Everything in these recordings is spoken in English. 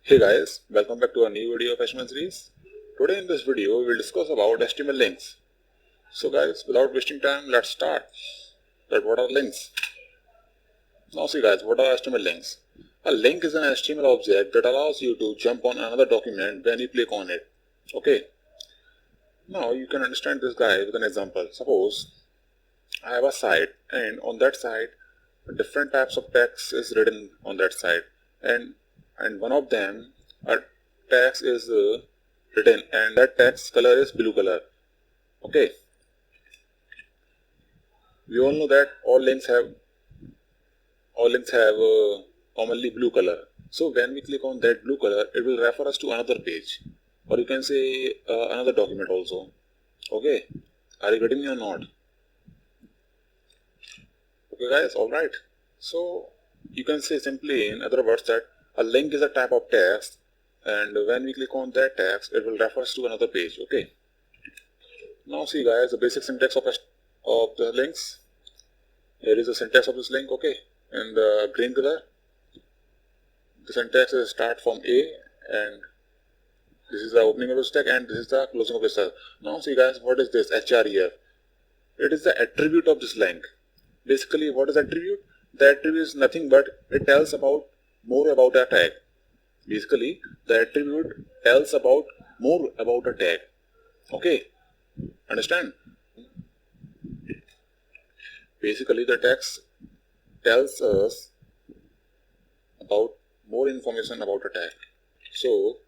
Hey guys, welcome back to a new video of HTML series. Today in this video, we'll discuss about HTML links. So guys, without wasting time, let's start. What are links? Now see guys, what are HTML links? A link is an HTML object that allows you to jump on another document when you click on it. Okay. Now you can understand this guy with an example. Suppose I have a site, and on that site, different types of text is written on that site, and one of them a text is written, and that text color is blue color. Okay, we all know that all links have commonly blue color. So when we click on that blue color, it will refer us to another page, or you can say another document also. Okay, are you getting me or not? Okay guys, alright. So you can say simply in other words that a link is a type of text, and when we click on that text, it will refer us to another page. Okay. Now see guys, the basic syntax of the links. Here is the syntax of this link. Okay, in the green color, the syntax is start from A, and this is the opening of the stack, and this is the closing of the stack. Now see guys, what is this href? It is the attribute of this link. Basically, what is attribute? The attribute is nothing but it tells about more about a tag. Basically, the attribute tells about more about a tag. Okay, understand? Basically, the text tells us about more information about a tag. So,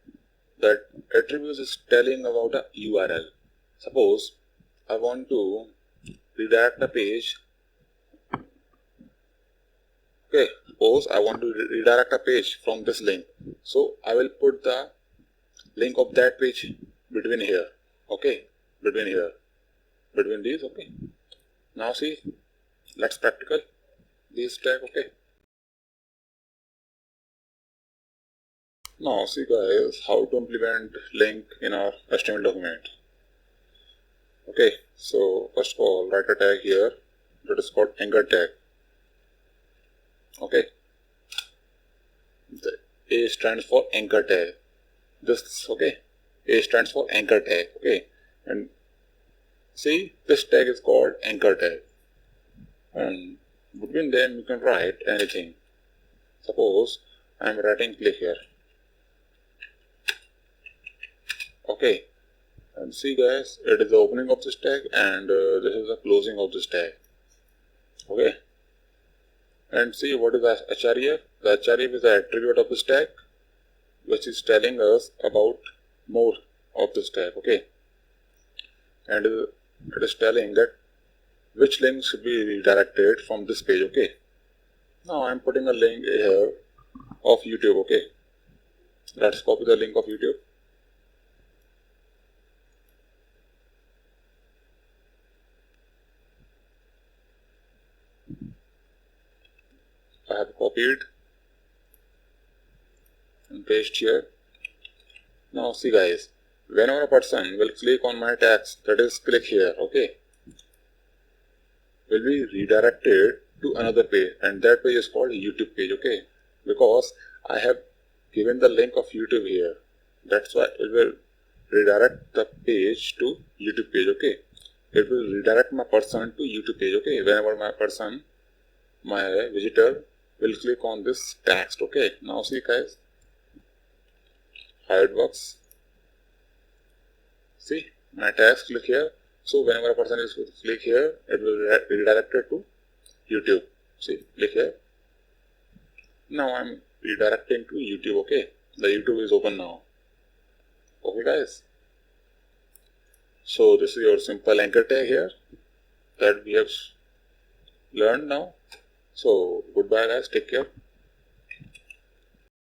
that attribute is telling about a URL. Suppose I want to redirect a page. Okay, suppose I want to redirect a page from this link. So I will put the link of that page between here. Okay, between these. Okay. Now see, let's practical this tag. Okay. Now see guys, how to implement link in our HTML document. Okay, so first of all, write a tag here that is called anchor tag. Okay, the A stands for anchor tag. This, okay, A stands for anchor tag. Okay, and see, this tag is called anchor tag, and between them you can write anything. Suppose I am writing click here. Okay, and see guys, it is the opening of this tag, and this is the closing of this tag. Okay. And see, what is the href? The href is the attribute of this tag, which is telling us about more of this tag. Okay, and it is telling that which link should be redirected from this page. Okay, now I am putting a link here of YouTube. Okay, let's copy the link of YouTube. I have copied and paste here. Now see guys, whenever a person will click on my text, that is click here, okay, will be redirected to another page, and that page is called YouTube page. Okay, because I have given the link of YouTube here, that's why it will redirect the page to YouTube page. Okay, it will redirect my person to YouTube page. Okay, whenever my visitor will click on this text. Okay, now see guys how it works. See, my text click here, so whenever a person is click here, it will redirect it to YouTube. See, click here. Now I'm redirecting to YouTube. Okay, the YouTube is open now. Okay guys, so this is your simple anchor tag here that we have learned now. So goodbye guys, take care.